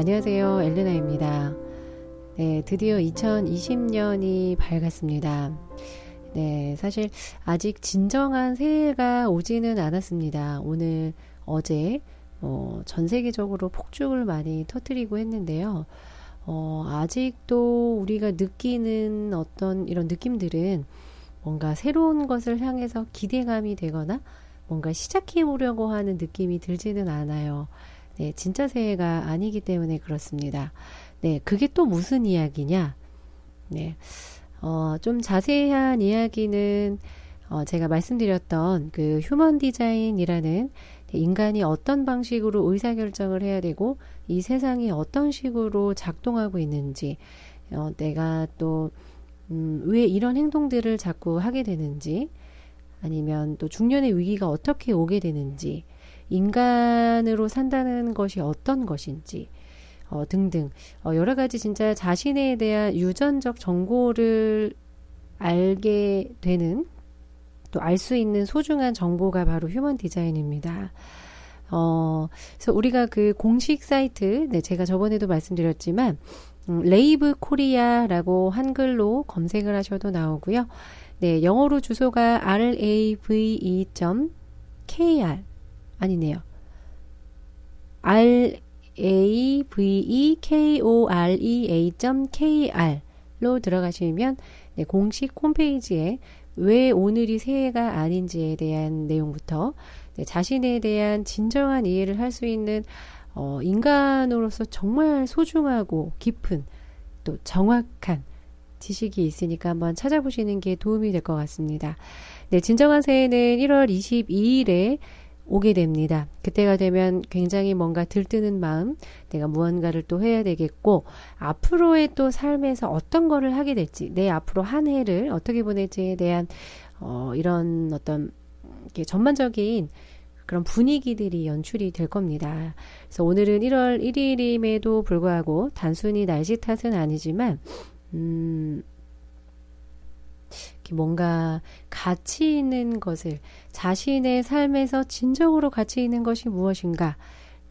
안녕하세요. 엘레나입니다. 네, 드디어 2020년이 밝았습니다. 네, 사실 아직 진정한 새해가 오지는 않았습니다. 오늘, 어제 전 세계적으로 폭죽을 많이 터뜨리고 했는데요. 아직도 우리가 느끼는 어떤 이런 느낌들은 뭔가 새로운 것을 향해서 기대감이 되거나 뭔가 시작해 보려고 하는 느낌이 들지는 않아요. 네, 진짜 새해가 아니기 때문에 그렇습니다. 네, 그게 또 무슨 이야기냐? 네, 좀 자세한 이야기는 제가 말씀드렸던 그 휴먼 디자인이라는 인간이 어떤 방식으로 의사결정을 해야 되고 이 세상이 어떤 식으로 작동하고 있는지, 내가 또 왜 이런 행동들을 자꾸 하게 되는지, 아니면 또 중년의 위기가 어떻게 오게 되는지, 인간으로 산다는 것이 어떤 것인지, 등등, 여러 가지 진짜 자신에 대한 유전적 정보를 알게 되는, 또 알 수 있는 소중한 정보가 바로 휴먼 디자인입니다. 그래서 우리가 그 공식 사이트, 네, 제가 저번에도 말씀드렸지만, 레이브 코리아라고 한글로 검색을 하셔도 나오고요. 네, 영어로 주소가 rave.kr 아니네요. ravekorea.kr로 들어가시면 네, 공식 홈페이지에 왜 오늘이 새해가 아닌지에 대한 내용부터 네, 자신에 대한 진정한 이해를 할 수 있는 인간으로서 정말 소중하고 깊은 또 정확한 지식이 있으니까 한번 찾아보시는 게 도움이 될 것 같습니다. 네, 진정한 새해는 1월 22일에 오게 됩니다. 그때가 되면 굉장히 뭔가 들뜨는 마음, 내가 무언가를 또 해야 되겠고, 앞으로의 또 삶에서 어떤 거를 하게 될지, 내 앞으로 한 해를 어떻게 보낼지에 대한, 이런 어떤, 이렇게 전반적인 그런 분위기들이 연출이 될 겁니다. 그래서 오늘은 1월 1일임에도 불구하고, 단순히 날씨 탓은 아니지만, 뭔가 가치 있는 것을 자신의 삶에서 진정으로 가치 있는 것이 무엇인가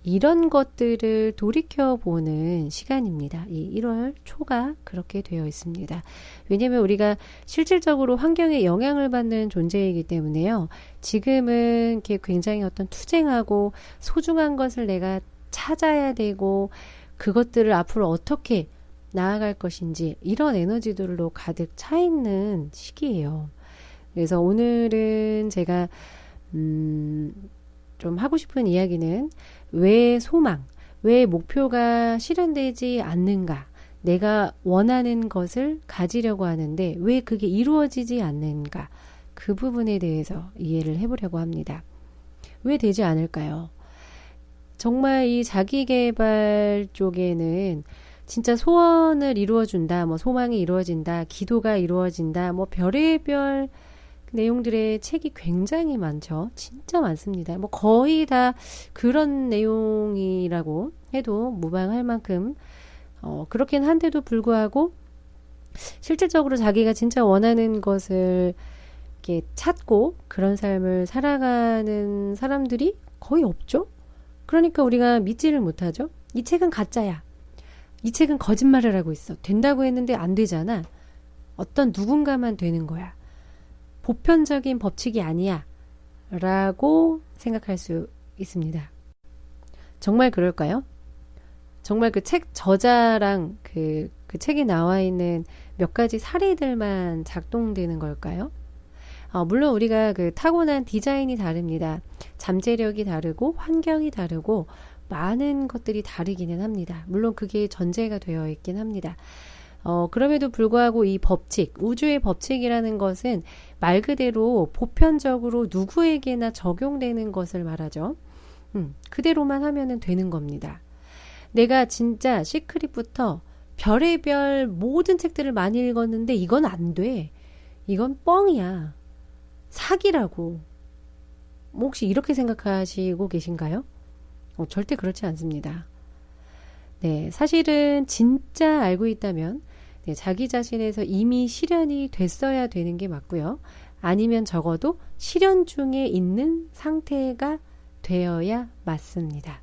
이런 것들을 돌이켜보는 시간입니다. 이 1월 초가 그렇게 되어 있습니다. 왜냐하면 우리가 실질적으로 환경에 영향을 받는 존재이기 때문에요. 지금은 이렇게 굉장히 어떤 투쟁하고 소중한 것을 내가 찾아야 되고 그것들을 앞으로 어떻게 나아갈 것인지 이런 에너지들로 가득 차 있는 시기예요. 그래서 오늘은 제가 좀 하고 싶은 이야기는 왜 소망, 왜 목표가 실현되지 않는가, 내가 원하는 것을 가지려고 하는데 왜 그게 이루어지지 않는가, 그 부분에 대해서 이해를 해보려고 합니다. 왜 되지 않을까요? 정말 이 자기계발 쪽에는 진짜 소원을 이루어준다, 뭐 소망이 이루어진다, 기도가 이루어진다, 뭐 별의별 내용들의 책이 굉장히 많죠. 진짜 많습니다. 뭐 거의 다 그런 내용이라고 해도 무방할 만큼 그렇긴 한데도 불구하고 실질적으로 자기가 진짜 원하는 것을 이렇게 찾고 그런 삶을 살아가는 사람들이 거의 없죠. 그러니까 우리가 믿지를 못하죠. 이 책은 가짜야. 이 책은 거짓말을 하고 있어. 된다고 했는데 안 되잖아. 어떤 누군가만 되는 거야. 보편적인 법칙이 아니야. 라고 생각할 수 있습니다. 정말 그럴까요? 정말 그 책 저자랑 그 책에 나와 있는 몇 가지 사례들만 작동되는 걸까요? 물론 우리가 그 타고난 디자인이 다릅니다. 잠재력이 다르고 환경이 다르고 많은 것들이 다르기는 합니다. 물론 그게 전제가 되어 있긴 합니다. 그럼에도 불구하고 이 법칙, 우주의 법칙이라는 것은 말 그대로 보편적으로 누구에게나 적용되는 것을 말하죠. 그대로만 하면은 되는 겁니다. 내가 진짜 시크릿부터 별의별 모든 책들을 많이 읽었는데 이건 안 돼. 이건 뻥이야. 사기라고. 혹시 이렇게 생각하시고 계신가요? 절대 그렇지 않습니다. 네, 사실은 진짜 알고 있다면 네, 자기 자신에서 이미 실현이 됐어야 되는 게 맞고요. 아니면 적어도 실현 중에 있는 상태가 되어야 맞습니다.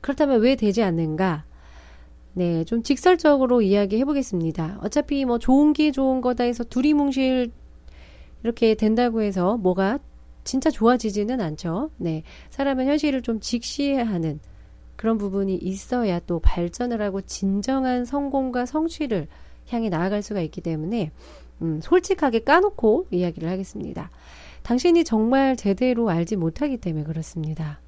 그렇다면 왜 되지 않는가? 네, 좀 직설적으로 이야기해 보겠습니다. 어차피 뭐 좋은 게 좋은 거다 해서 두리뭉실 이렇게 된다고 해서 뭐가 진짜 좋아지지는 않죠. 네, 사람은 현실을 좀 직시하는 그런 부분이 있어야 또 발전을 하고 진정한 성공과 성취를 향해 나아갈 수가 있기 때문에 솔직하게 까놓고 이야기를 하겠습니다. 당신이 정말 제대로 알지 못하기 때문에 그렇습니다.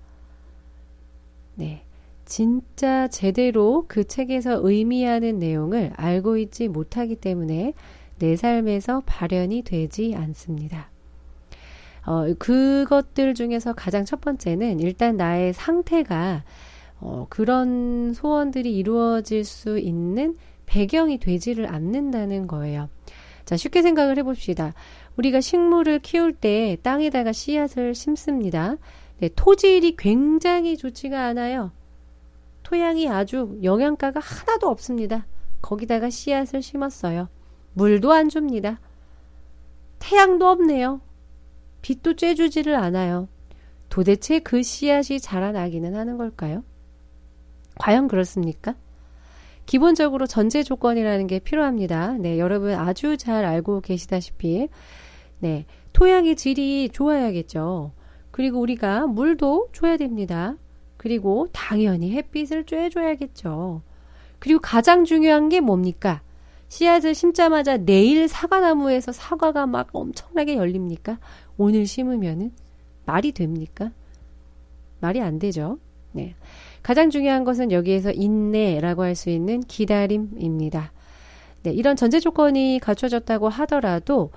네. 진짜 제대로 그 책에서 의미하는 내용을 알고 있지 못하기 때문에 내 삶에서 발현이 되지 않습니다. 그것들 중에서 가장 첫 번째는 일단 나의 상태가 그런 소원들이 이루어질 수 있는 배경이 되지를 않는다는 거예요. 자, 쉽게 생각을 해봅시다. 우리가 식물을 키울 때 땅에다가 씨앗을 심습니다. 네, 토질이 굉장히 좋지가 않아요. 토양이 아주 영양가가 하나도 없습니다. 거기다가 씨앗을 심었어요. 물도 안 줍니다. 태양도 없네요. 빛도 쬐주지를 않아요. 도대체 그 씨앗이 자라나기는 하는 걸까요? 과연 그렇습니까? 기본적으로 전제 조건이라는 게 필요합니다. 네, 여러분 아주 잘 알고 계시다시피 네, 토양의 질이 좋아야겠죠. 그리고 우리가 물도 줘야 됩니다. 그리고 당연히 햇빛을 쬐줘야겠죠. 그리고 가장 중요한 게 뭡니까? 씨앗을 심자마자 내일 사과나무에서 사과가 막 엄청나게 열립니까? 오늘 심으면은 말이 됩니까? 말이 안 되죠. 네. 가장 중요한 것은 여기에서 인내라고 할 수 있는 기다림입니다. 네, 이런 전제 조건이 갖춰졌다고 하더라도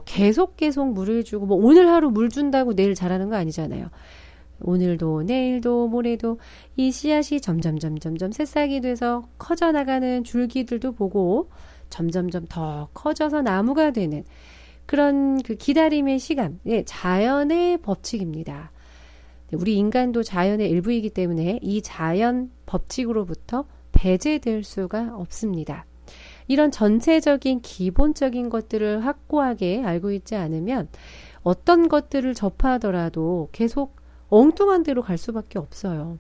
계속 물을 주고 뭐 오늘 하루 물 준다고 내일 자라는 거 아니잖아요. 오늘도 내일도 모레도 이 씨앗이 점점 새싹이 돼서 커져나가는 줄기들도 보고 점점점 더 커져서 나무가 되는 그런 그 기다림의 시간, 네, 자연의 법칙입니다. 우리 인간도 자연의 일부이기 때문에 이 자연 법칙으로부터 배제될 수가 없습니다. 이런 전체적인 기본적인 것들을 확고하게 알고 있지 않으면 어떤 것들을 접하더라도 계속 엉뚱한 데로 갈 수밖에 없어요.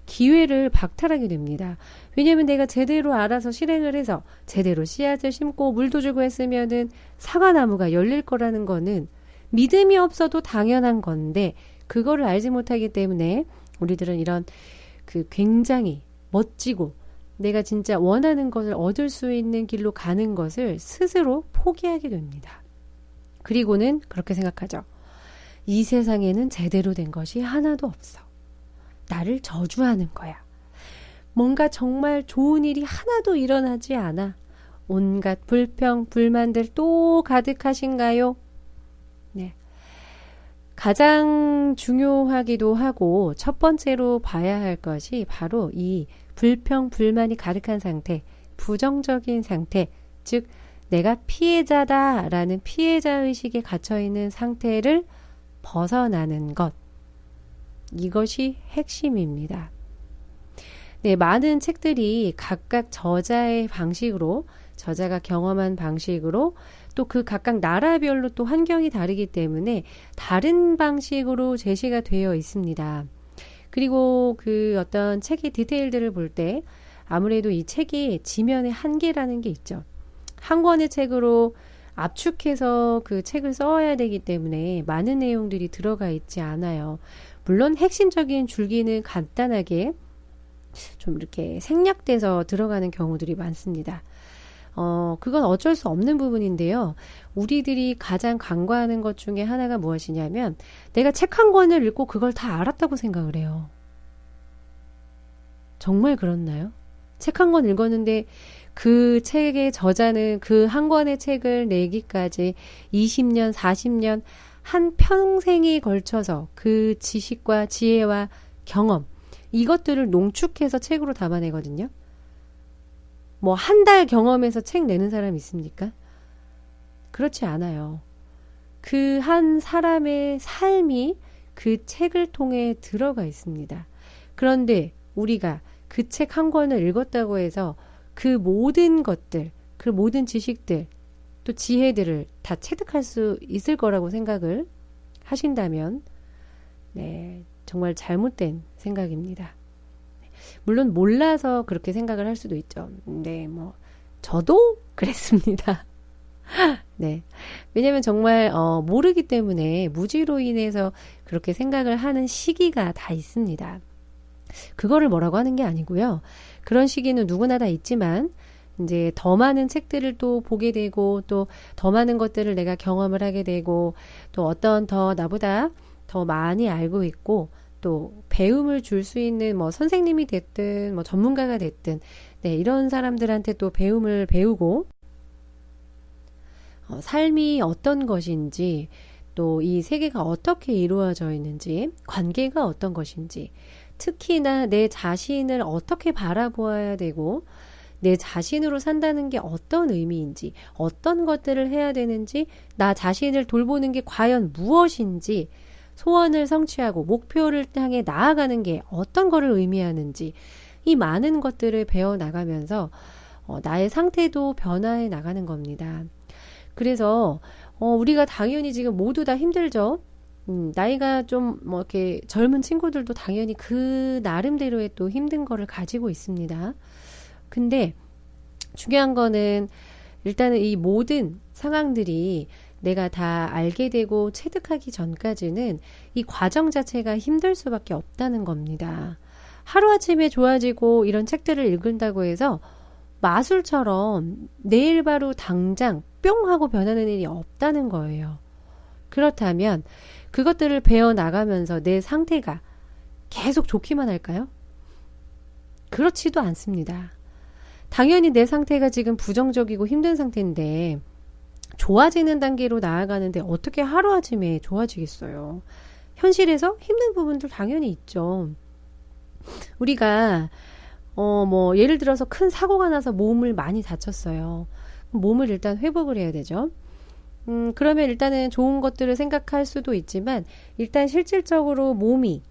기회를 박탈하게 됩니다. 왜냐하면 내가 제대로 알아서 실행을 해서 제대로 씨앗을 심고 물도 주고 했으면은 사과나무가 열릴 거라는 거는 믿음이 없어도 당연한 건데 그거를 알지 못하기 때문에 우리들은 이런 그 굉장히 멋지고 내가 진짜 원하는 것을 얻을 수 있는 길로 가는 것을 스스로 포기하게 됩니다. 그리고는 그렇게 생각하죠. 이 세상에는 제대로 된 것이 하나도 없어. 나를 저주하는 거야. 뭔가 정말 좋은 일이 하나도 일어나지 않아. 온갖 불평, 불만들 또 가득하신가요? 네. 가장 중요하기도 하고 첫 번째로 봐야 할 것이 바로 이 불평, 불만이 가득한 상태, 부정적인 상태, 즉 내가 피해자다라는 피해자의식에 갇혀있는 상태를 벗어나는 것. 이것이 핵심입니다. 네, 많은 책들이 각각 저자의 방식으로, 저자가 경험한 방식으로 또 그 각각 나라별로 또 환경이 다르기 때문에 다른 방식으로 제시가 되어 있습니다. 그리고 그 어떤 책의 디테일들을 볼 때 아무래도 이 책이 지면의 한계라는 게 있죠. 한 권의 책으로 압축해서 그 책을 써야 되기 때문에 많은 내용들이 들어가 있지 않아요. 물론 핵심적인 줄기는 간단하게 좀 이렇게 생략돼서 들어가는 경우들이 많습니다. 그건 어쩔 수 없는 부분인데요. 우리들이 가장 간과하는 것 중에 하나가 무엇이냐면 내가 책 한 권을 읽고 그걸 다 알았다고 생각을 해요. 정말 그렇나요? 책 한 권 읽었는데 그 책의 저자는 그 한 권의 책을 내기까지 20년, 40년 한 평생에 걸쳐서 그 지식과 지혜와 경험 이것들을 농축해서 책으로 담아내거든요. 뭐 한 달 경험해서 책 내는 사람 있습니까? 그렇지 않아요. 그 한 사람의 삶이 그 책을 통해 들어가 있습니다. 그런데 우리가 그 책 한 권을 읽었다고 해서 그 모든 것들, 그 모든 지식들, 또 지혜들을 다 체득할 수 있을 거라고 생각을 하신다면, 네, 정말 잘못된 생각입니다. 물론 몰라서 그렇게 생각을 할 수도 있죠. 네, 뭐 저도 그랬습니다. 네. 왜냐면 정말 모르기 때문에 무지로 인해서 그렇게 생각을 하는 시기가 다 있습니다. 그거를 뭐라고 하는 게 아니고요. 그런 시기는 누구나 다 있지만 이제 더 많은 책들을 또 보게 되고 또 더 많은 것들을 내가 경험을 하게 되고 또 어떤 더 나보다 더 많이 알고 있고 또 배움을 줄 수 있는 뭐 선생님이 됐든 뭐 전문가가 됐든 네, 이런 사람들한테 또 배움을 배우고 삶이 어떤 것인지 또 이 세계가 어떻게 이루어져 있는지 관계가 어떤 것인지 특히나 내 자신을 어떻게 바라보아야 되고 내 자신으로 산다는 게 어떤 의미인지 어떤 것들을 해야 되는지 나 자신을 돌보는 게 과연 무엇인지 소원을 성취하고 목표를 향해 나아가는 게 어떤 것을 의미하는지 이 많은 것들을 배워나가면서 나의 상태도 변화해 나가는 겁니다. 그래서 우리가 당연히 지금 모두 다 힘들죠. 나이가 좀 뭐 이렇게 젊은 친구들도 당연히 그 나름대로의 또 힘든 거를 가지고 있습니다. 근데 중요한 거는 일단은 이 모든 상황들이 내가 다 알게 되고 체득하기 전까지는 이 과정 자체가 힘들 수밖에 없다는 겁니다. 하루아침에 좋아지고 이런 책들을 읽는다고 해서 마술처럼 내일 바로 당장 뿅 하고 변하는 일이 없다는 거예요. 그렇다면 그것들을 배워나가면서 내 상태가 계속 좋기만 할까요? 그렇지도 않습니다. 당연히 내 상태가 지금 부정적이고 힘든 상태인데 좋아지는 단계로 나아가는데 어떻게 하루아침에 좋아지겠어요? 현실에서 힘든 부분들 당연히 있죠. 우리가 뭐 예를 들어서 큰 사고가 나서 몸을 많이 다쳤어요. 몸을 일단 회복을 해야 되죠. 그러면 일단은 좋은 것들을 생각할 수도 있지만 일단 실질적으로 몸이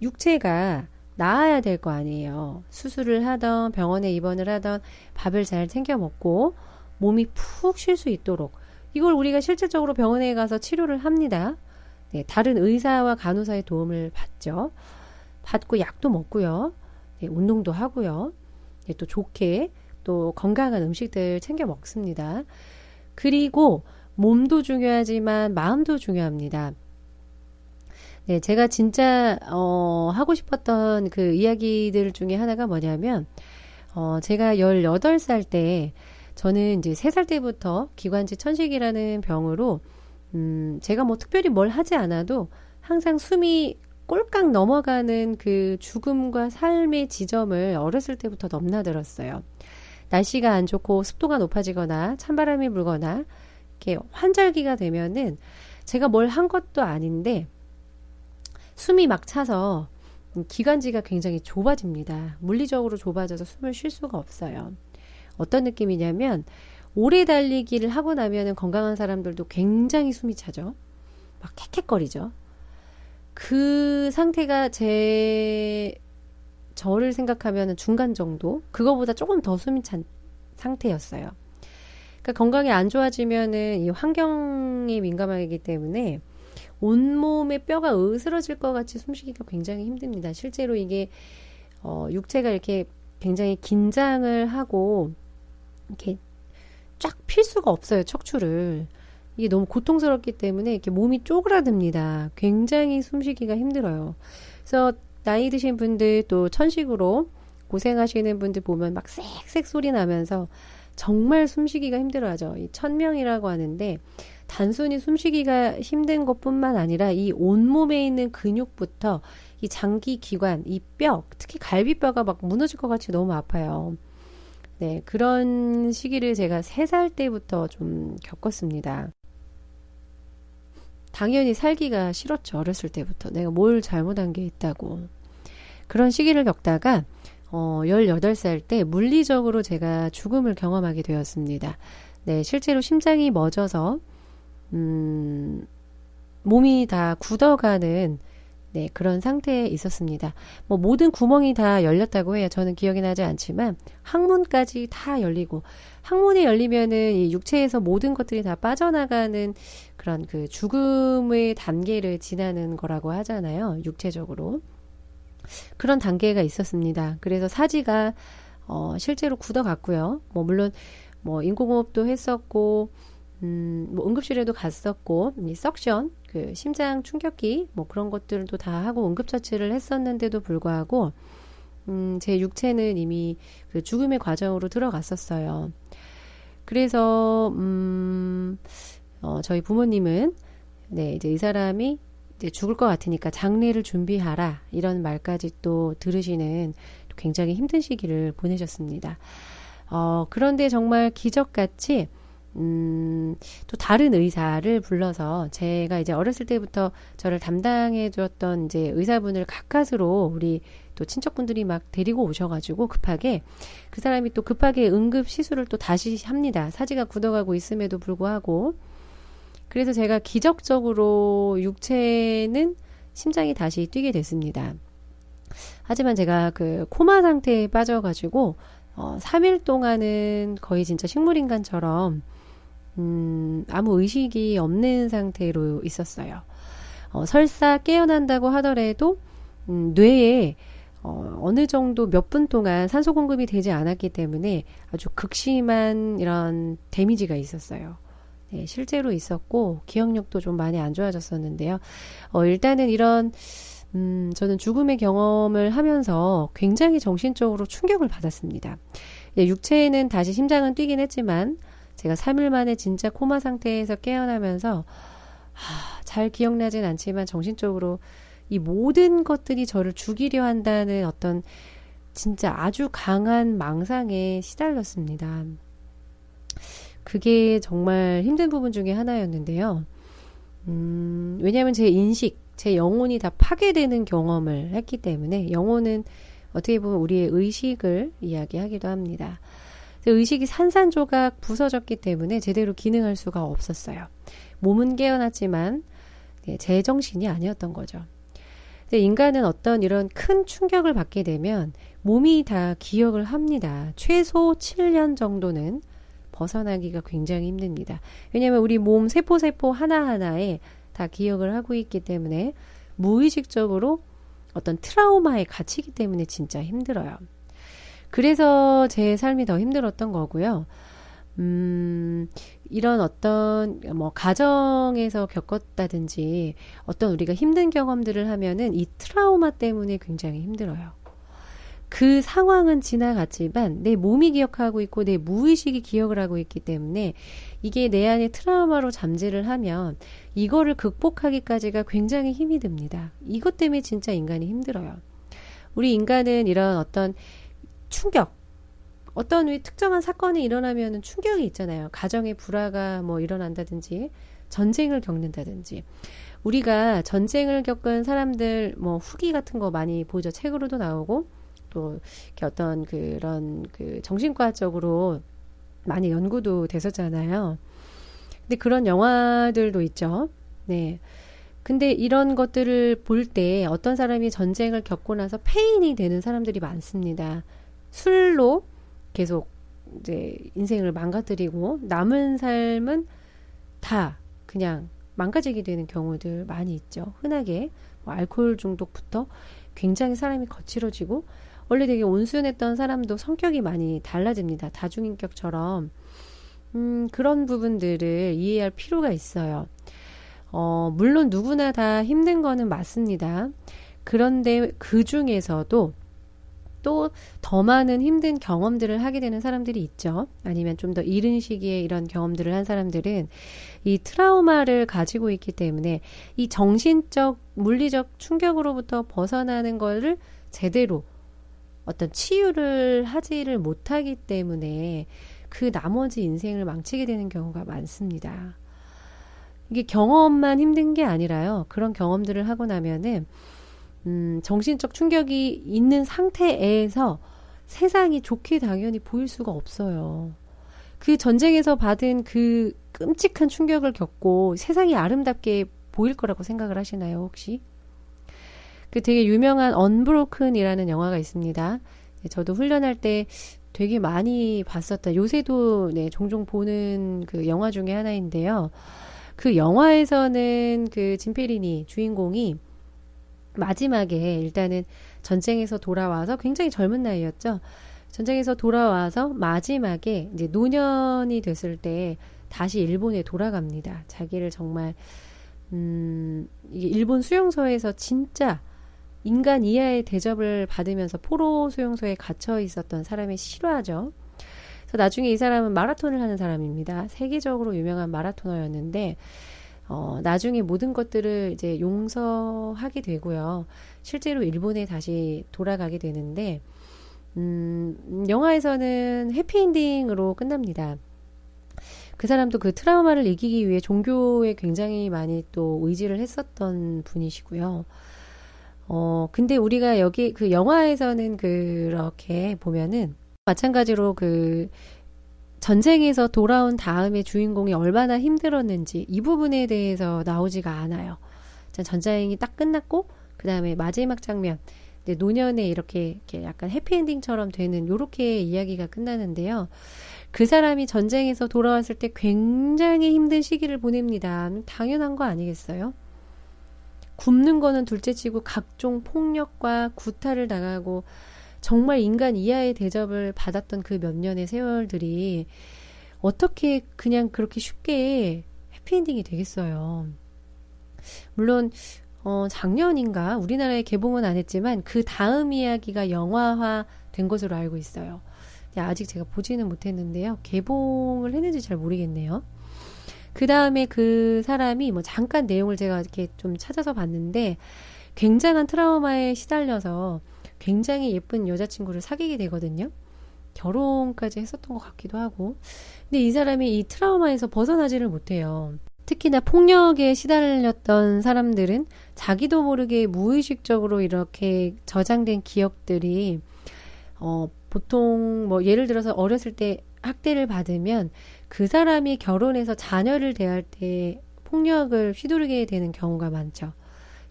육체가 나아야 될 거 아니에요. 수술을 하던 병원에 입원을 하던 밥을 잘 챙겨 먹고 몸이 푹 쉴 수 있도록 이걸 우리가 실질적으로 병원에 가서 치료를 합니다. 네, 다른 의사와 간호사의 도움을 받죠. 받고 약도 먹고요. 네, 운동도 하고요. 네, 또 좋게 또 건강한 음식들 챙겨 먹습니다. 그리고 몸도 중요하지만 마음도 중요합니다. 네, 제가 진짜 하고 싶었던 그 이야기들 중에 하나가 뭐냐면 제가 18살 때 저는 이제 3살 때부터 기관지 천식이라는 병으로 제가 뭐 특별히 뭘 하지 않아도 항상 숨이 꼴깍 넘어가는 그 죽음과 삶의 지점을 어렸을 때부터 넘나들었어요. 날씨가 안 좋고 습도가 높아지거나 찬바람이 불거나 이렇게 환절기가 되면은 제가 뭘 한 것도 아닌데 숨이 막 차서 기관지가 굉장히 좁아집니다. 물리적으로 좁아져서 숨을 쉴 수가 없어요. 어떤 느낌이냐면 오래 달리기를 하고 나면은 건강한 사람들도 굉장히 숨이 차죠. 막 캑캑거리죠. 그 상태가 저를 생각하면 중간 정도? 그거보다 조금 더 숨이 찬 상태였어요. 그러니까 건강이 안 좋아지면은 이 환경에 민감하기 때문에 온몸의 뼈가 으스러질 것 같이 숨쉬기가 굉장히 힘듭니다. 실제로 이게 육체가 이렇게 굉장히 긴장을 하고 이렇게 쫙 필 수가 없어요. 척추를. 이게 너무 고통스럽기 때문에 이렇게 몸이 쪼그라듭니다. 굉장히 숨쉬기가 힘들어요. 그래서 나이 드신 분들 또 천식으로 고생하시는 분들 보면 막 쌕쌕 소리 나면서 정말 숨쉬기가 힘들어하죠. 이 천명이라고 하는데 단순히 숨쉬기가 힘든 것뿐만 아니라 이 온몸에 있는 근육부터 이 장기 기관, 이 뼈, 특히 갈비뼈가 막 무너질 것 같이 너무 아파요. 네, 그런 시기를 제가 3살 때부터 좀 겪었습니다. 당연히 살기가 싫었죠. 어렸을 때부터. 내가 뭘 잘못한 게 있다고. 그런 시기를 겪다가 18살 때 물리적으로 제가 죽음을 경험하게 되었습니다. 네, 실제로 심장이 멎어서 몸이 다 굳어가는 네, 그런 상태에 있었습니다. 뭐 모든 구멍이 다 열렸다고 해요. 저는 기억이 나지 않지만 항문까지 다 열리고 항문이 열리면은 이 육체에서 모든 것들이 다 빠져나가는 그런 그 죽음의 단계를 지나는 거라고 하잖아요. 육체적으로. 그런 단계가 있었습니다. 그래서 사지가 실제로 굳어갔고요. 뭐 물론 뭐 인공호흡도 했었고 뭐 응급실에도 갔었고 이 석션 그 심장 충격기 뭐 그런 것들도 다 하고 응급처치를 했었는데도 불구하고 제 육체는 이미 그 죽음의 과정으로 들어갔었어요. 그래서 저희 부모님은 네, 이제 이 사람이 이제 죽을 것 같으니까 장례를 준비하라 이런 말까지 또 들으시는 굉장히 힘든 시기를 보내셨습니다. 그런데 정말 기적같이 또 다른 의사를 불러서 제가 이제 어렸을 때부터 저를 담당해 줬던 이제 의사분을 가까스로 우리 또 친척분들이 막 데리고 오셔가지고 급하게 그 사람이 또 급하게 응급 시술을 또 다시 합니다. 사지가 굳어가고 있음에도 불구하고 그래서 제가 기적적으로 육체는 심장이 다시 뛰게 됐습니다. 하지만 제가 그 코마 상태에 빠져가지고 3일 동안은 거의 진짜 식물인간처럼 아무 의식이 없는 상태로 있었어요. 설사 깨어난다고 하더라도 뇌에 어느 정도 몇 분 동안 산소 공급이 되지 않았기 때문에 아주 극심한 이런 데미지가 있었어요. 네, 실제로 있었고 기억력도 좀 많이 안 좋아졌었는데요. 일단은 이런 저는 죽음의 경험을 하면서 굉장히 정신적으로 충격을 받았습니다. 육체에는 다시 심장은 뛰긴 했지만 제가 3일 만에 진짜 코마 상태에서 깨어나면서 잘 기억나진 않지만 정신적으로 이 모든 것들이 저를 죽이려 한다는 어떤 진짜 아주 강한 망상에 시달렸습니다. 그게 정말 힘든 부분 중에 하나였는데요. 왜냐하면 제 인식, 제 영혼이 다 파괴되는 경험을 했기 때문에 영혼은 어떻게 보면 우리의 의식을 이야기하기도 합니다. 의식이 산산조각 부서졌기 때문에 제대로 기능할 수가 없었어요. 몸은 깨어났지만 제 정신이 아니었던 거죠. 인간은 어떤 이런 큰 충격을 받게 되면 몸이 다 기억을 합니다. 최소 7년 정도는 벗어나기가 굉장히 힘듭니다. 왜냐하면 우리 몸 세포 하나하나에 다 기억을 하고 있기 때문에 무의식적으로 어떤 트라우마에 갇히기 때문에 진짜 힘들어요. 그래서 제 삶이 더 힘들었던 거고요. 이런 어떤 뭐 가정에서 겪었다든지 어떤 우리가 힘든 경험들을 하면은 이 트라우마 때문에 굉장히 힘들어요. 그 상황은 지나갔지만 내 몸이 기억하고 있고 내 무의식이 기억을 하고 있기 때문에 이게 내 안에 트라우마로 잠재를 하면 이거를 극복하기까지가 굉장히 힘이 듭니다. 이것 때문에 진짜 인간이 힘들어요. 우리 인간은 이런 어떤 충격, 어떤 특정한 사건이 일어나면 충격이 있잖아요. 가정의 불화가 뭐 일어난다든지 전쟁을 겪는다든지 우리가 전쟁을 겪은 사람들 뭐 후기 같은 거 많이 보죠. 책으로도 나오고 또 이렇게 어떤 그런 그 정신과적으로 많이 연구도 됐었잖아요. 근데 그런 영화들도 있죠. 네. 근데 이런 것들을 볼 때 어떤 사람이 전쟁을 겪고 나서 폐인이 되는 사람들이 많습니다. 술로 계속 이제 인생을 망가뜨리고 남은 삶은 다 그냥 망가지게 되는 경우들 많이 있죠. 흔하게 뭐 알코올 중독부터 굉장히 사람이 거칠어지고 원래 되게 온순했던 사람도 성격이 많이 달라집니다. 다중인격처럼 그런 부분들을 이해할 필요가 있어요. 물론 누구나 다 힘든 거는 맞습니다. 그런데 그 중에서도 또 더 많은 힘든 경험들을 하게 되는 사람들이 있죠. 아니면 좀 더 이른 시기에 이런 경험들을 한 사람들은 이 트라우마를 가지고 있기 때문에 이 정신적, 물리적 충격으로부터 벗어나는 거를 제대로 어떤 치유를 하지를 못하기 때문에 그 나머지 인생을 망치게 되는 경우가 많습니다. 이게 경험만 힘든 게 아니라요. 그런 경험들을 하고 나면은 정신적 충격이 있는 상태에서 세상이 좋게 당연히 보일 수가 없어요. 그 전쟁에서 받은 그 끔찍한 충격을 겪고 세상이 아름답게 보일 거라고 생각을 하시나요, 혹시? 그 되게 유명한 언브로큰이라는 영화가 있습니다. 저도 훈련할 때 되게 많이 봤었다. 요새도 네, 종종 보는 그 영화 중에 하나인데요. 그 영화에서는 그 짐 페리니 주인공이 마지막에 일단은 전쟁에서 돌아와서 굉장히 젊은 나이였죠. 전쟁에서 돌아와서 마지막에 이제 노년이 됐을 때 다시 일본에 돌아갑니다. 자기를 정말 이게 일본 수용소에서 진짜 인간 이하의 대접을 받으면서 포로 수용소에 갇혀 있었던 사람의 실화죠. 그래서 나중에 이 사람은 마라톤을 하는 사람입니다. 세계적으로 유명한 마라토너였는데 나중에 모든 것들을 이제 용서하게 되고요. 실제로 일본에 다시 돌아가게 되는데 영화에서는 해피엔딩으로 끝납니다. 그 사람도 그 트라우마를 이기기 위해 종교에 굉장히 많이 또 의지를 했었던 분이시고요. 근데 우리가 여기 그 영화에서는 그렇게 보면은 마찬가지로 그 전쟁에서 돌아온 다음에 주인공이 얼마나 힘들었는지 이 부분에 대해서 나오지가 않아요. 전쟁이 딱 끝났고 그 다음에 마지막 장면 이제 노년에 이렇게 약간 해피엔딩처럼 되는 요렇게 이야기가 끝나는데요. 그 사람이 전쟁에서 돌아왔을 때 굉장히 힘든 시기를 보냅니다. 당연한 거 아니겠어요? 굶는 거는 둘째치고 각종 폭력과 구타를 당하고 정말 인간 이하의 대접을 받았던 그 몇 년의 세월들이 어떻게 그냥 그렇게 쉽게 해피엔딩이 되겠어요. 물론 작년인가 우리나라에 개봉은 안 했지만 그 다음 이야기가 영화화 된 것으로 알고 있어요. 아직 제가 보지는 못했는데요. 개봉을 했는지 잘 모르겠네요. 그 다음에 그 사람이 뭐 잠깐 내용을 제가 이렇게 좀 찾아서 봤는데 굉장한 트라우마에 시달려서 굉장히 예쁜 여자친구를 사귀게 되거든요. 결혼까지 했었던 것 같기도 하고. 근데 이 사람이 이 트라우마에서 벗어나지를 못해요. 특히나 폭력에 시달렸던 사람들은 자기도 모르게 무의식적으로 이렇게 저장된 기억들이 보통 뭐 예를 들어서 어렸을 때 학대를 받으면 그 사람이 결혼해서 자녀를 대할 때 폭력을 휘두르게 되는 경우가 많죠.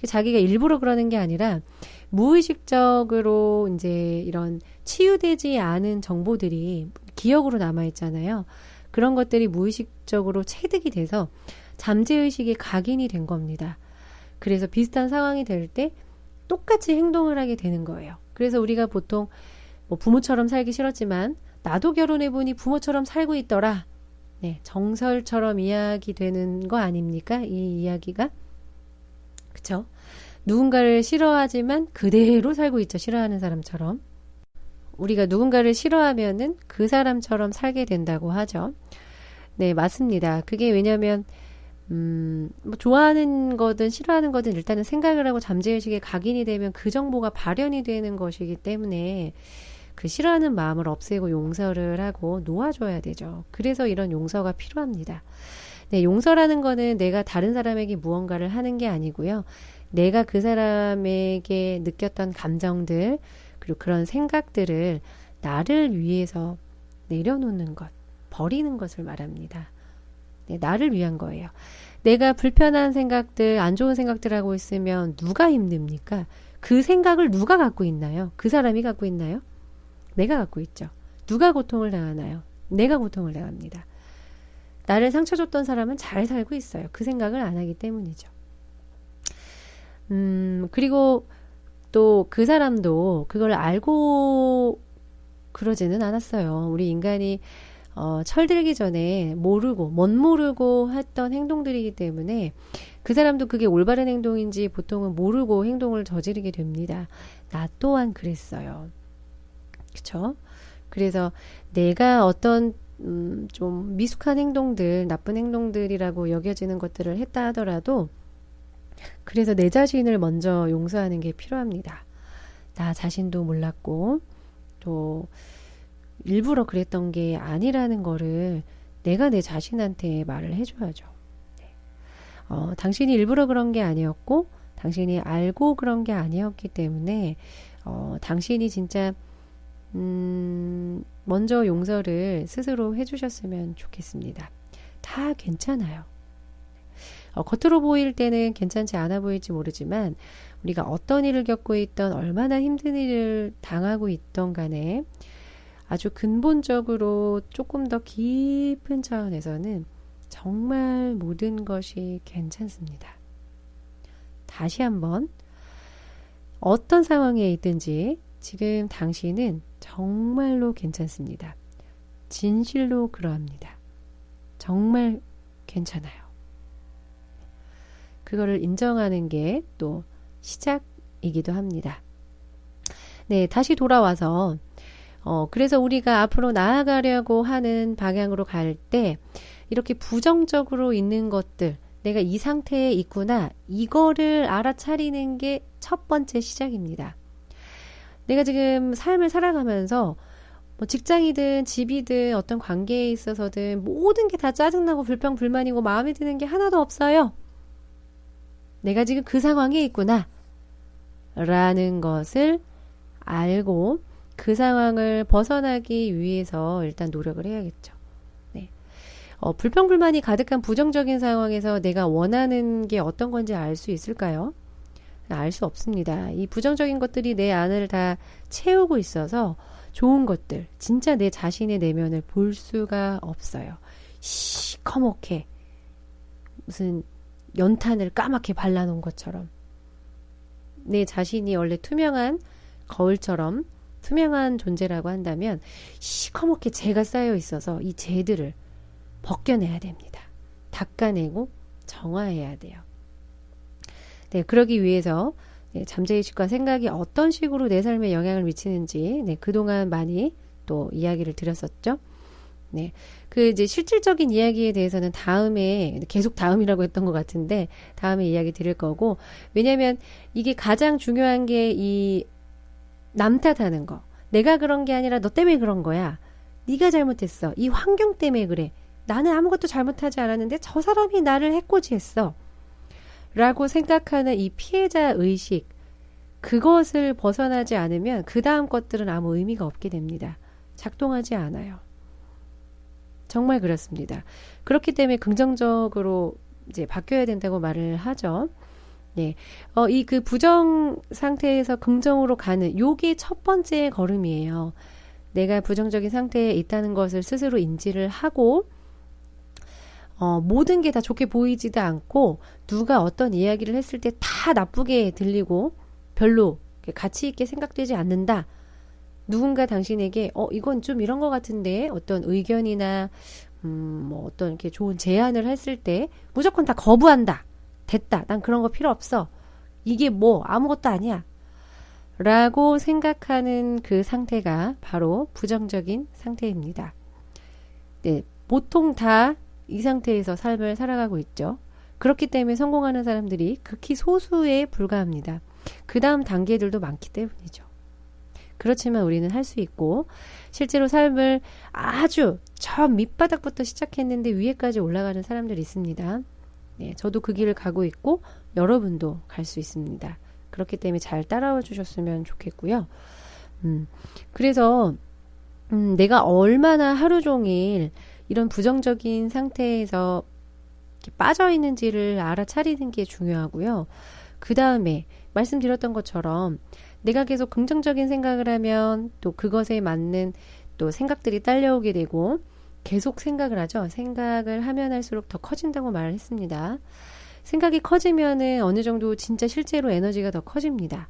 자기가 일부러 그러는 게 아니라 무의식적으로 이제 이런 치유되지 않은 정보들이 기억으로 남아있잖아요. 그런 것들이 무의식적으로 체득이 돼서 잠재의식에 각인이 된 겁니다. 그래서 비슷한 상황이 될 때 똑같이 행동을 하게 되는 거예요. 그래서 우리가 보통 뭐 부모처럼 살기 싫었지만 나도 결혼해보니 부모처럼 살고 있더라. 네, 정설처럼 이야기되는 거 아닙니까? 이 이야기가. 그쵸? 누군가를 싫어하지만 그대로 살고 있죠. 싫어하는 사람처럼. 우리가 누군가를 싫어하면은 그 사람처럼 살게 된다고 하죠. 네, 맞습니다. 그게 왜냐면 뭐 좋아하는 거든 싫어하는 거든 일단은 생각을 하고 잠재의식에 각인이 되면 그 정보가 발현이 되는 것이기 때문에 그 싫어하는 마음을 없애고 용서를 하고 놓아줘야 되죠. 그래서 이런 용서가 필요합니다. 네, 용서라는 거는 내가 다른 사람에게 무언가를 하는 게 아니고요. 내가 그 사람에게 느꼈던 감정들, 그리고 그런 생각들을 나를 위해서 내려놓는 것, 버리는 것을 말합니다. 네, 나를 위한 거예요. 내가 불편한 생각들, 안 좋은 생각들 하고 있으면 누가 힘듭니까? 그 생각을 누가 갖고 있나요? 그 사람이 갖고 있나요? 내가 갖고 있죠. 누가 고통을 당하나요? 내가 고통을 당합니다. 나를 상처 줬던 사람은 잘 살고 있어요. 그 생각을 안 하기 때문이죠. 그리고 또 그 사람도 그걸 알고 그러지는 않았어요. 우리 인간이 철들기 전에 모르고 멋모르고 했던 행동들이기 때문에 그 사람도 그게 올바른 행동인지 보통은 모르고 행동을 저지르게 됩니다. 나 또한 그랬어요. 그쵸? 그래서 내가 어떤 좀 미숙한 행동들, 나쁜 행동들이라고 여겨지는 것들을 했다 하더라도 그래서 내 자신을 먼저 용서하는 게 필요합니다. 나 자신도 몰랐고 또 일부러 그랬던 게 아니라는 거를 내가 내 자신한테 말을 해줘야죠. 당신이 일부러 그런 게 아니었고 당신이 알고 그런 게 아니었기 때문에 당신이 진짜 먼저 용서를 스스로 해주셨으면 좋겠습니다. 다 괜찮아요. 겉으로 보일 때는 괜찮지 않아 보일지 모르지만 우리가 어떤 일을 겪고 있던 얼마나 힘든 일을 당하고 있던 간에 아주 근본적으로 조금 더 깊은 차원에서는 정말 모든 것이 괜찮습니다. 다시 한번 어떤 상황에 있든지 지금 당신은 정말로 괜찮습니다. 진실로 그러합니다. 정말 괜찮아요. 그거를 인정하는 게 또 시작이기도 합니다. 네, 다시 돌아와서 그래서 우리가 앞으로 나아가려고 하는 방향으로 갈 때 이렇게 부정적으로 있는 것들, 내가 이 상태에 있구나, 이거를 알아차리는 게 첫 번째 시작입니다. 내가 지금 삶을 살아가면서 뭐 직장이든 집이든 어떤 관계에 있어서든 모든 게 다 짜증나고 불평불만이고 마음에 드는 게 하나도 없어요. 내가 지금 그 상황에 있구나 라는 것을 알고 그 상황을 벗어나기 위해서 일단 노력을 해야겠죠. 네. 불평불만이 가득한 부정적인 상황에서 내가 원하는 게 어떤 건지 알 수 있을까요? 알 수 없습니다. 이 부정적인 것들이 내 안을 다 채우고 있어서 좋은 것들, 진짜 내 자신의 내면을 볼 수가 없어요. 시커멓게 무슨 연탄을 까맣게 발라놓은 것처럼 내 자신이 원래 투명한 거울처럼 투명한 존재라고 한다면 시커멓게 재가 쌓여 있어서 이 재들을 벗겨내야 됩니다. 닦아내고 정화해야 돼요. 네, 그러기 위해서 잠재의식과 생각이 어떤 식으로 내 삶에 영향을 미치는지 그동안 많이 또 이야기를 드렸었죠. 네, 그 이제 실질적인 이야기에 대해서는 다음에 계속 다음이라고 했던 것 같은데 다음에 이야기 드릴 거고, 왜냐면 이게 가장 중요한 게 이 남 탓하는 거. 내가 그런 게 아니라 너 때문에 그런 거야. 네가 잘못했어. 이 환경 때문에 그래. 나는 아무것도 잘못하지 않았는데 저 사람이 나를 해코지했어. 라고 생각하는 이 피해자 의식, 그것을 벗어나지 않으면 그 다음 것들은 아무 의미가 없게 됩니다. 작동하지 않아요. 정말 그렇습니다. 그렇기 때문에 긍정적으로 이제 바뀌어야 된다고 말을 하죠. 네. 이 그 부정 상태에서 긍정으로 가는 요게 첫 번째 걸음이에요. 내가 부정적인 상태에 있다는 것을 스스로 인지를 하고 모든 게 다 좋게 보이지도 않고 누가 어떤 이야기를 했을 때 다 나쁘게 들리고 별로 가치 있게 생각되지 않는다. 누군가 당신에게 이건 좀 이런 것 같은데 어떤 의견이나 뭐 어떤 이렇게 좋은 제안을 했을 때 무조건 다 거부한다. 됐다. 난 그런 거 필요 없어. 이게 뭐 아무것도 아니야. 라고 생각하는 그 상태가 바로 부정적인 상태입니다. 네, 보통 다 이 상태에서 삶을 살아가고 있죠. 그렇기 때문에 성공하는 사람들이 극히 소수에 불과합니다. 그 다음 단계들도 많기 때문이죠. 그렇지만 우리는 할 수 있고 실제로 삶을 아주 저 밑바닥부터 시작했는데 위에까지 올라가는 사람들이 있습니다. 네, 저도 그 길을 가고 있고 여러분도 갈 수 있습니다. 그렇기 때문에 잘 따라와 주셨으면 좋겠고요. 그래서 내가 얼마나 하루 종일 이런 부정적인 상태에서 빠져 있는지를 알아차리는 게 중요하고요. 그 다음에 말씀드렸던 것처럼 내가 계속 긍정적인 생각을 하면 또 그것에 맞는 또 생각들이 딸려오게 되고 계속 생각을 하죠. 생각을 하면 할수록 더 커진다고 말을 했습니다. 생각이 커지면은 어느 정도 진짜 실제로 에너지가 더 커집니다.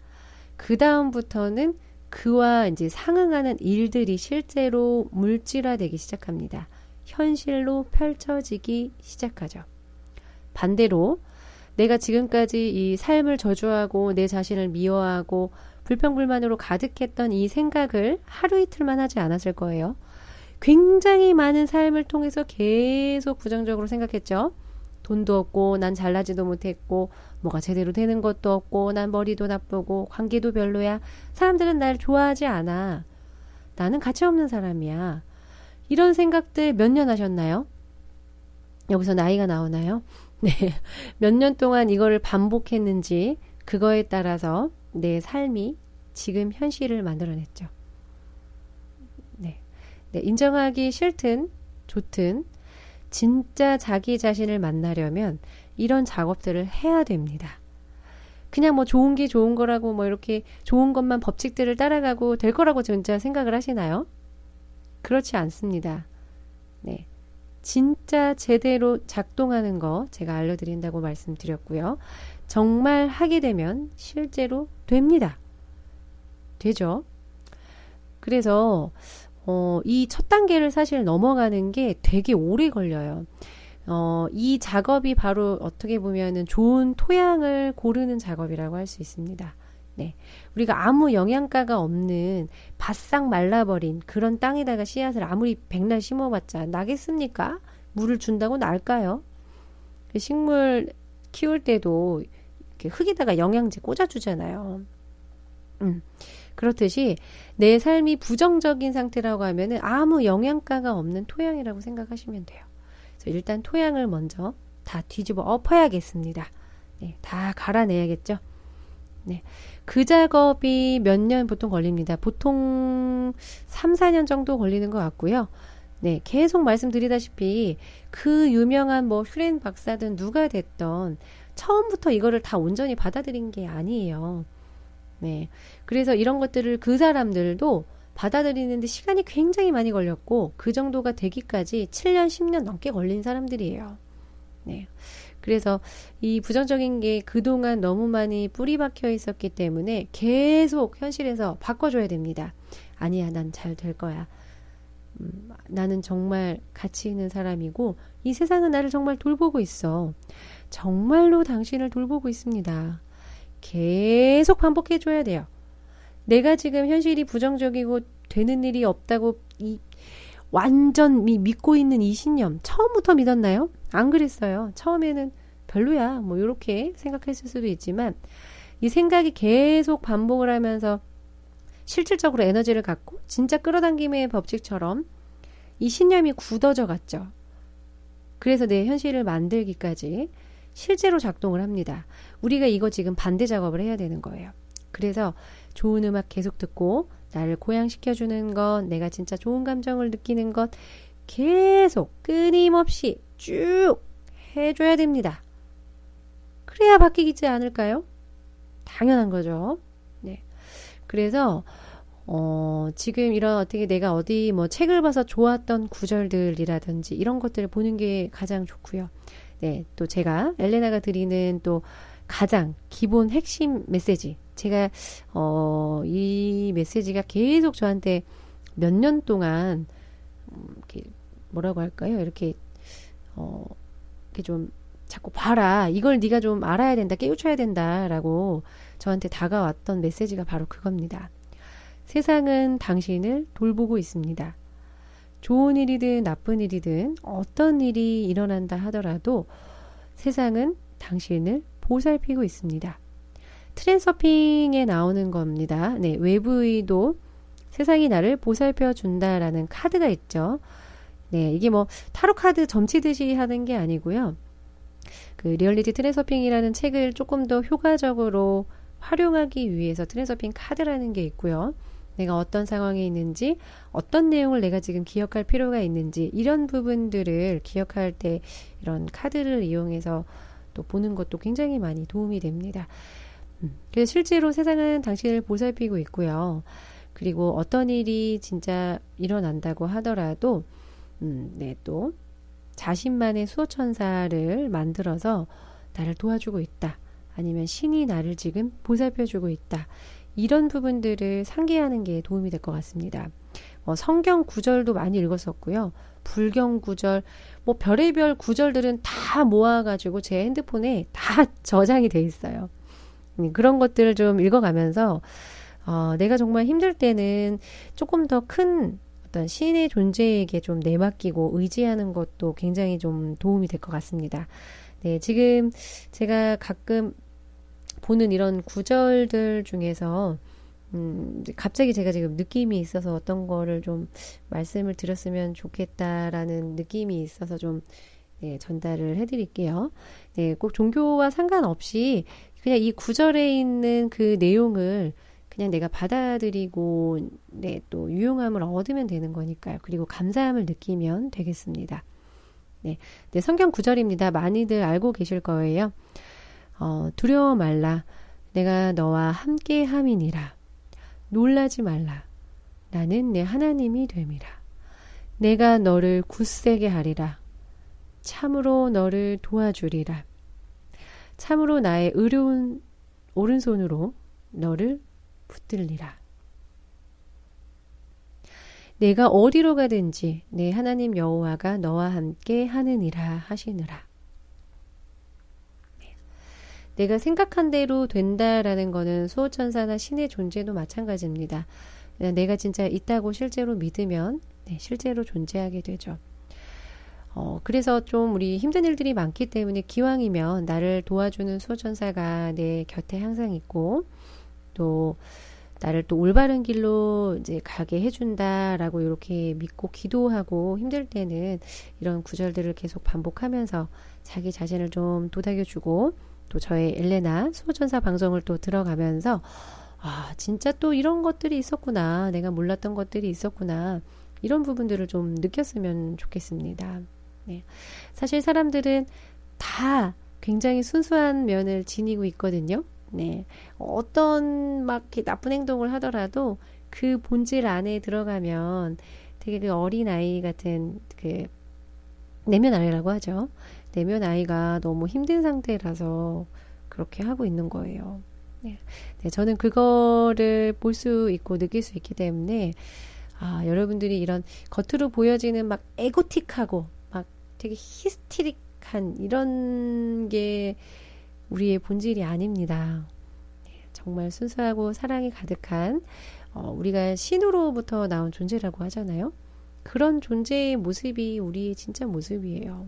그 다음부터는 그와 이제 상응하는 일들이 실제로 물질화되기 시작합니다. 현실로 펼쳐지기 시작하죠. 반대로 내가 지금까지 이 삶을 저주하고 내 자신을 미워하고 불평불만으로 가득했던 이 생각을 하루 이틀만 하지 않았을 거예요. 굉장히 많은 삶을 통해서 계속 부정적으로 생각했죠. 돈도 없고 난 잘나지도 못했고 뭐가 제대로 되는 것도 없고 난 머리도 나쁘고 관계도 별로야. 사람들은 날 좋아하지 않아. 나는 가치 없는 사람이야. 이런 생각들 몇 년 하셨나요? 여기서 나이가 나오나요? 네. 몇 년 동안 이거를 반복했는지 그거에 따라서 내 삶이 지금 현실을 만들어냈죠. 네. 네. 인정하기 싫든 좋든 진짜 자기 자신을 만나려면 이런 작업들을 해야 됩니다. 그냥 뭐 좋은 게 좋은 거라고 뭐 이렇게 좋은 것만 법칙들을 따라가고 될 거라고 진짜 생각을 하시나요? 그렇지 않습니다. 네. 진짜 제대로 작동하는 거 제가 알려드린다고 말씀드렸고요. 정말 하게 되면 실제로 됩니다. 되죠? 그래서 이 첫 단계를 사실 넘어가는 게 되게 오래 걸려요. 이 작업이 바로 어떻게 보면은 좋은 토양을 고르는 작업이라고 할 수 있습니다. 네. 우리가 아무 영양가가 없는 바싹 말라버린 그런 땅에다가 씨앗을 아무리 백날 심어봤자 나겠습니까? 물을 준다고 날까요? 식물 키울 때도 이렇게 흙에다가 영양제 꽂아주잖아요. 그렇듯이 내 삶이 부정적인 상태라고 하면은 아무 영양가가 없는 토양이라고 생각하시면 돼요. 그래서 일단 토양을 먼저 다 뒤집어 엎어야겠습니다. 네, 다 갈아내야겠죠. 네. 그 작업이 몇 년 보통 걸립니다. 보통 3, 4년 정도 걸리는 것 같고요. 네, 계속 말씀드리다시피 그 유명한 뭐 휴렌 박사든 누가 됐던 처음부터 이거를 다 온전히 받아들인 게 아니에요. 네. 그래서 이런 것들을 그 사람들도 받아들이는데 시간이 굉장히 많이 걸렸고 그 정도가 되기까지 7년, 10년 넘게 걸린 사람들이에요. 네. 그래서 이 부정적인 게 그동안 너무 많이 뿌리 박혀 있었기 때문에 계속 현실에서 바꿔줘야 됩니다. 아니야, 난 잘 될 거야. 나는 정말 가치 있는 사람이고 이 세상은 나를 정말 돌보고 있어. 정말로 당신을 돌보고 있습니다. 계속 반복해줘야 돼요. 내가 지금 현실이 부정적이고 되는 일이 없다고 완전 믿고 있는 이 신념 처음부터 믿었나요? 안 그랬어요. 처음에는 별로야 뭐 이렇게 생각했을 수도 있지만 이 생각이 계속 반복을 하면서 실질적으로 에너지를 갖고 진짜 끌어당김의 법칙처럼 이 신념이 굳어져 갔죠. 그래서 내 현실을 만들기까지 실제로 작동을 합니다. 우리가 이거 지금 반대 작업을 해야 되는 거예요. 그래서 좋은 음악 계속 듣고 나를 고양시켜주는 것, 내가 진짜 좋은 감정을 느끼는 것 계속 끊임없이 쭉 해줘야 됩니다. 그래야 바뀌지 않을까요? 당연한 거죠. 네. 그래서 지금 이런 어떻게 내가 어디 뭐 책을 봐서 좋았던 구절들이라든지 이런 것들을 보는 게 가장 좋고요. 네, 또 제가 엘레나가 드리는 또 가장 기본 핵심 메시지. 제가 이 메시지가 계속 저한테 몇 년 동안 이렇게 뭐라고 할까요? 이렇게 좀 자꾸 봐라. 이걸 네가 좀 알아야 된다. 깨우쳐야 된다라고 저한테 다가왔던 메시지가 바로 그겁니다. 세상은 당신을 돌보고 있습니다. 좋은 일이든 나쁜 일이든 어떤 일이 일어난다 하더라도 세상은 당신을 보살피고 있습니다. 트랜서핑에 나오는 겁니다. 네, 외부의도 세상이 나를 보살펴 준다라는 카드가 있죠. 네, 이게 뭐 타로 카드 점치듯이 하는 게 아니고요. 그 리얼리티 트랜서핑이라는 책을 조금 더 효과적으로 활용하기 위해서 트랜서핑 카드라는 게 있고요. 내가 어떤 상황에 있는지, 어떤 내용을 내가 지금 기억할 필요가 있는지, 이런 부분들을 기억할 때 이런 카드를 이용해서 또 보는 것도 굉장히 많이 도움이 됩니다. 그래서 실제로 세상은 당신을 보살피고 있고요. 그리고 어떤 일이 진짜 일어난다고 하더라도, 네, 또 자신만의 수호천사를 만들어서 나를 도와주고 있다. 아니면 신이 나를 지금 보살펴주고 있다. 이런 부분들을 상기하는 게 도움이 될 것 같습니다. 성경 구절도 많이 읽었었고요. 불경 구절, 뭐 별의별 구절들은 다 모아가지고 제 핸드폰에 다 저장이 돼 있어요. 그런 것들을 좀 읽어가면서 내가 정말 힘들 때는 조금 더 큰 어떤 신의 존재에게 좀 내맡기고 의지하는 것도 굉장히 좀 도움이 될 것 같습니다. 네, 지금 제가 가끔 보는 이런 구절들 중에서 갑자기 제가 지금 느낌이 있어서 어떤 거를 좀 말씀을 드렸으면 좋겠다라는 느낌이 있어서 좀 네, 전달을 해드릴게요. 네, 꼭 종교와 상관없이 그냥 이 구절에 있는 그 내용을 그냥 내가 받아들이고 네, 또 유용함을 얻으면 되는 거니까요. 그리고 감사함을 느끼면 되겠습니다. 네, 네, 성경 구절입니다. 많이들 알고 계실 거예요. 두려워 말라. 내가 너와 함께 함이니라. 놀라지 말라. 나는 내 하나님이 됨이라. 내가 너를 굳세게 하리라. 참으로 너를 도와주리라. 참으로 나의 의로운 오른손으로 너를 붙들리라. 내가 어디로 가든지 내 하나님 여호와가 너와 함께 하느니라 하시느라. 내가 생각한 대로 된다라는 거는 수호천사나 신의 존재도 마찬가지입니다. 내가 진짜 있다고 실제로 믿으면 실제로 존재하게 되죠. 그래서 좀 우리 힘든 일들이 많기 때문에 기왕이면 나를 도와주는 수호천사가 내 곁에 항상 있고 또 나를 또 올바른 길로 이제 가게 해준다라고 이렇게 믿고 기도하고 힘들 때는 이런 구절들을 계속 반복하면서 자기 자신을 좀 도닥여주고 또 저의 엘레나 수호천사 방송을 또 들어가면서 진짜 또 이런 것들이 있었구나. 내가 몰랐던 것들이 있었구나. 이런 부분들을 좀 느꼈으면 좋겠습니다. 네. 사실 사람들은 다 굉장히 순수한 면을 지니고 있거든요. 네. 어떤 막 이렇게 나쁜 행동을 하더라도 그 본질 안에 들어가면 되게 그 어린 아이 같은 그 내면 아이라고 하죠. 내면 아이가 너무 힘든 상태라서 그렇게 하고 있는 거예요. 네. 네, 저는 그거를 볼 수 있고 느낄 수 있기 때문에 여러분들이 이런 겉으로 보여지는 막 에고틱하고 막 되게 히스테릭한 이런 게 우리의 본질이 아닙니다. 네, 정말 순수하고 사랑이 가득한 우리가 신으로부터 나온 존재라고 하잖아요. 그런 존재의 모습이 우리의 진짜 모습이에요.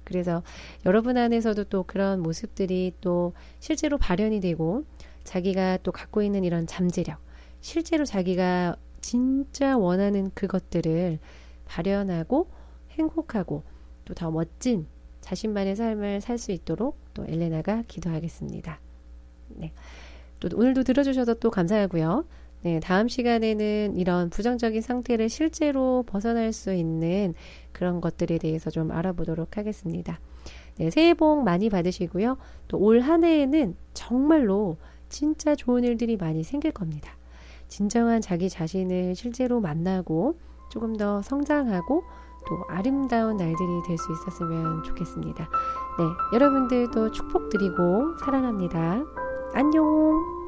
그래서 여러분 안에서도 또 그런 모습들이 또 실제로 발현이 되고 자기가 또 갖고 있는 이런 잠재력, 실제로 자기가 진짜 원하는 그것들을 발현하고 행복하고 또 더 멋진 자신만의 삶을 살 수 있도록 또 엘레나가 기도하겠습니다. 네. 또 오늘도 들어주셔서 또 감사하고요. 네, 다음 시간에는 이런 부정적인 상태를 실제로 벗어날 수 있는 그런 것들에 대해서 좀 알아보도록 하겠습니다. 네, 새해 복 많이 받으시고요. 또 올 한 해에는 정말로 진짜 좋은 일들이 많이 생길 겁니다. 진정한 자기 자신을 실제로 만나고 조금 더 성장하고 또 아름다운 날들이 될 수 있었으면 좋겠습니다. 네, 여러분들도 축복드리고 사랑합니다. 안녕!